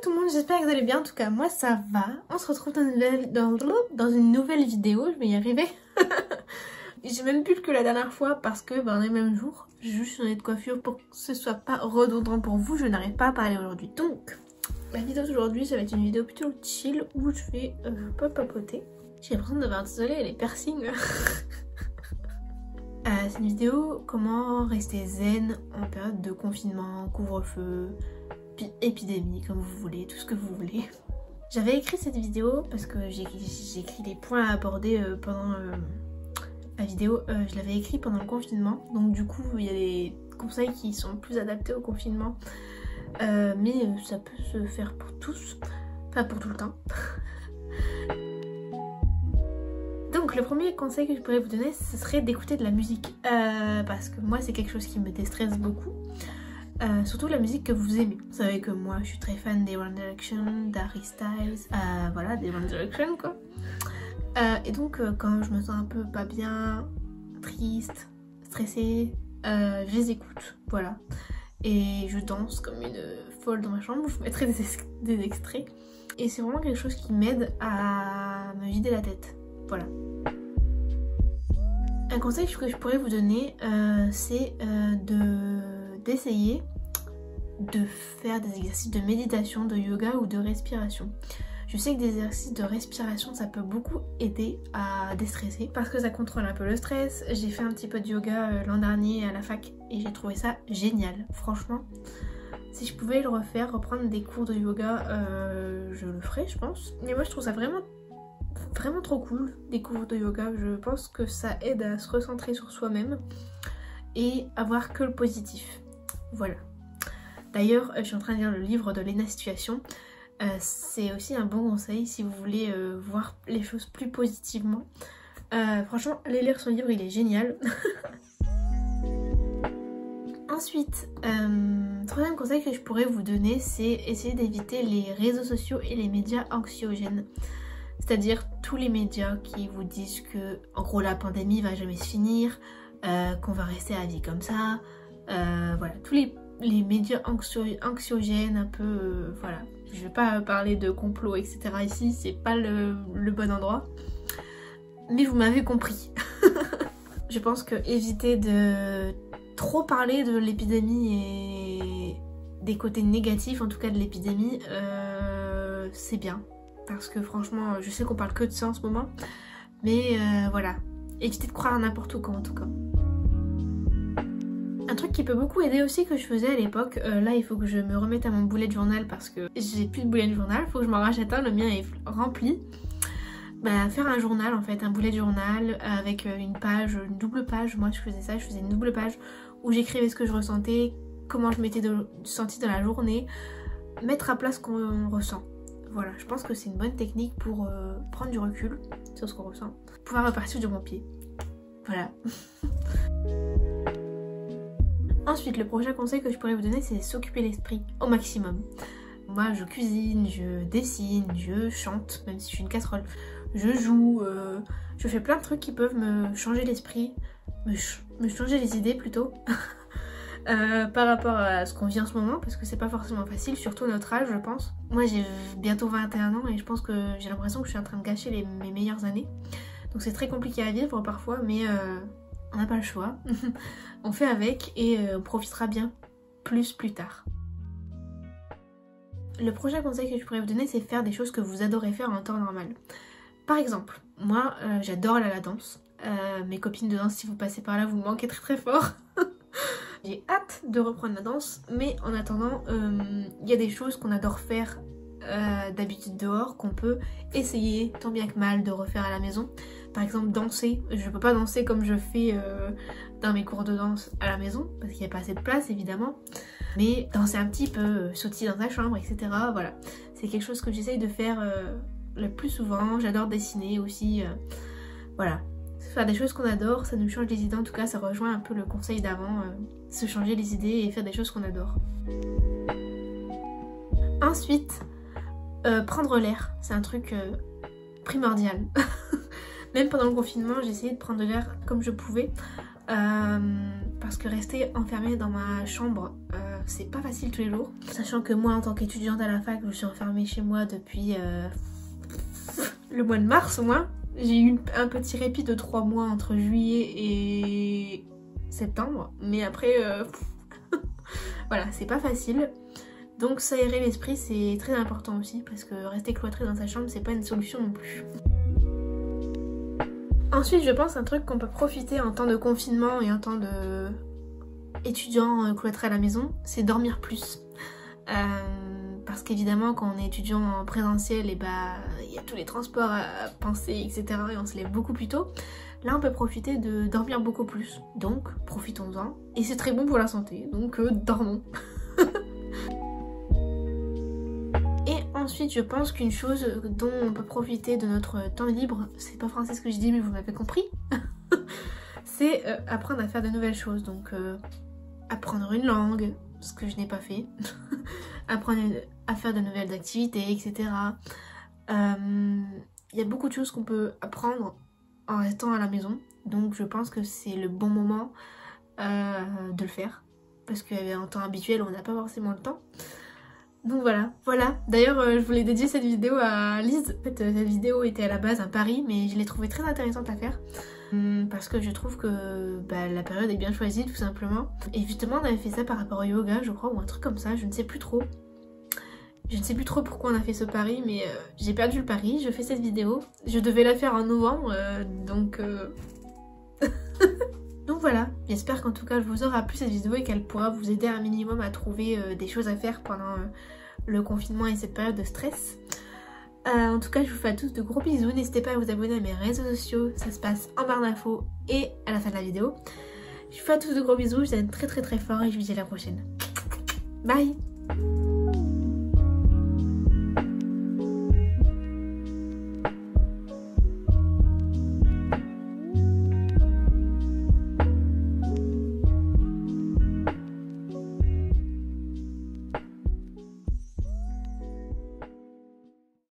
tout le monde, j'espère que vous allez bien. En tout cas, moi ça va. On se retrouve dans une nouvelle vidéo. Je vais y arriver. J'ai même plus que la dernière fois parce que les mêmes jours, j'ai juste changé de coiffure pour que ce soit pas redondant pour vous. Je n'arrive pas à parler aujourd'hui. Donc, la vidéo d'aujourd'hui, ça va être une vidéo plutôt chill où je vais pas papoter. J'ai l'impression d'avoir désolé les piercings. C'est une vidéo comment rester zen en période de confinement, couvre-feu, épidémie, comme vous voulez, tout ce que vous voulez. J'avais écrit cette vidéo parce que j'ai écrit les points à aborder pendant la vidéo. Je l'avais écrit pendant le confinement, donc du coup il y a des conseils qui sont plus adaptés au confinement. Mais ça peut se faire pour tous, pas pour tout le temps. Donc le premier conseil que je pourrais vous donner, ce serait d'écouter de la musique. Parce que moi c'est quelque chose qui me déstresse beaucoup. Surtout la musique que vous aimez. Vous savez que moi je suis très fan des One Direction, d'Harry Styles, voilà, des One Direction quoi. Et donc quand je me sens un peu pas bien, triste, stressée, je les écoute, voilà. Et je danse comme une folle dans ma chambre, je vous mettrai des extraits. Et c'est vraiment quelque chose qui m'aide à me vider la tête, voilà. Un conseil que je pourrais vous donner, c'est d'essayer de faire des exercices de méditation, de yoga ou de respiration. Je sais que des exercices de respiration ça peut beaucoup aider à déstresser parce que ça contrôle un peu le stress. J'ai fait un petit peu de yoga l'an dernier à la fac et j'ai trouvé ça génial. Franchement, si je pouvais le refaire, reprendre des cours de yoga, je le ferais je pense. Mais moi je trouve ça vraiment trop cool, des cours de yoga. Je pense que ça aide à se recentrer sur soi-même et à voir que le positif. Voilà. D'ailleurs, je suis en train de lire le livre de Léna Situation. C'est aussi un bon conseil si vous voulez voir les choses plus positivement. Franchement, allez lire son livre, il est génial. Ensuite, troisième conseil que je pourrais vous donner, c'est essayer d'éviter les réseaux sociaux et les médias anxiogènes. C'est-à-dire tous les médias qui vous disent que, en gros, la pandémie va jamais se finir, qu'on va rester à vie comme ça. Voilà, tous les médias anxiogènes, un peu, voilà. Je vais pas parler de complot, etc. ici, c'est pas le bon endroit. Mais vous m'avez compris. Je pense que éviter de trop parler de l'épidémie et des côtés négatifs, en tout cas de l'épidémie, c'est bien. Parce que franchement, je sais qu'on parle que de ça en ce moment. Mais voilà, évitez de croire à n'importe quoi en tout cas. Un truc qui peut beaucoup aider aussi que je faisais à l'époque, là il faut que je me remette à mon bullet journal parce que j'ai plus de bullet journal, il faut que je m'en rachète un, le mien est rempli. Faire un journal en fait, un bullet journal avec une page, une double page, moi je faisais ça, je faisais une double page où j'écrivais ce que je ressentais, comment je m'étais sentie dans la journée, mettre à plat ce qu'on ressent. Voilà, je pense que c'est une bonne technique pour prendre du recul sur ce qu'on ressent, pouvoir repartir du bon pied. Voilà. Ensuite, le prochain conseil que je pourrais vous donner, c'est s'occuper l'esprit au maximum. Moi, je cuisine, je dessine, je chante, même si je suis une casserole. Je joue, je fais plein de trucs qui peuvent me changer l'esprit, me changer les idées plutôt. Par rapport à ce qu'on vit en ce moment, parce que c'est pas forcément facile, surtout à notre âge, je pense. Moi, j'ai bientôt 21 ans et je pense que j'ai l'impression que je suis en train de gâcher mes meilleures années. Donc c'est très compliqué à vivre parfois, mais on n'a pas le choix. On fait avec et on profitera bien plus tard. Le prochain conseil que je pourrais vous donner, c'est faire des choses que vous adorez faire en temps normal. Par exemple, moi j'adore aller à la danse. Mes copines de danse, si vous passez par là, vous me manquez très fort. J'ai hâte de reprendre la danse, mais en attendant, il y a des choses qu'on adore faire d'habitude dehors, qu'on peut essayer tant bien que mal de refaire à la maison. Par exemple danser, je peux pas danser comme je fais dans mes cours de danse à la maison, parce qu'il n'y a pas assez de place évidemment, mais danser un petit peu, sautiller dans sa chambre, etc. Voilà, c'est quelque chose que j'essaye de faire le plus souvent. J'adore dessiner aussi, voilà. Faire des choses qu'on adore, ça nous change les idées, en tout cas ça rejoint un peu le conseil d'avant, se changer les idées et faire des choses qu'on adore. Ensuite, prendre l'air, c'est un truc primordial. Même pendant le confinement, j'ai essayé de prendre l'air comme je pouvais, parce que rester enfermée dans ma chambre c'est pas facile tous les jours. Sachant que moi en tant qu'étudiante à la fac, je suis enfermée chez moi depuis le mois de mars au moins. J'ai eu un petit répit de 3 mois entre juillet et septembre, mais après voilà, c'est pas facile. Donc s'aérer l'esprit c'est très important aussi, parce que rester cloîtré dans sa chambre c'est pas une solution non plus. Ensuite je pense un truc qu'on peut profiter en temps de confinement et en temps de étudiant cloîtré à la maison, c'est dormir plus. Parce qu'évidemment quand on est étudiant en présentiel, et il y a tous les transports à penser, etc. et on se lève beaucoup plus tôt. Là on peut profiter de dormir beaucoup plus, donc profitons-en. Et c'est très bon pour la santé, donc dormons. Et ensuite je pense qu'une chose dont on peut profiter de notre temps libre, c'est pas français ce que je dis mais vous m'avez compris, c'est apprendre à faire de nouvelles choses. Donc apprendre une langue, ce que je n'ai pas fait, apprendre à faire de nouvelles activités, etc. Il y a beaucoup de choses qu'on peut apprendre en restant à la maison, donc je pense que c'est le bon moment de le faire, parce qu'en temps habituel on n'a pas forcément le temps. Donc voilà. D'ailleurs je voulais dédier cette vidéo à Lise. En fait cette vidéo était à la base un pari, mais je l'ai trouvée très intéressante à faire. Parce que je trouve que la période est bien choisie tout simplement. Et justement on avait fait ça par rapport au yoga je crois, ou un truc comme ça, je ne sais plus trop. Je ne sais plus trop pourquoi on a fait ce pari, mais j'ai perdu le pari, je fais cette vidéo. Je devais la faire en novembre, donc... Donc voilà, j'espère qu'en tout cas elle vous aura plu cette vidéo et qu'elle pourra vous aider un minimum à trouver des choses à faire pendant le confinement et cette période de stress. En tout cas je vous fais à tous de gros bisous, n'hésitez pas à vous abonner à mes réseaux sociaux, ça se passe en barre d'infos et à la fin de la vidéo. Je vous fais à tous de gros bisous, je vous aime très fort et je vous dis à la prochaine. Bye.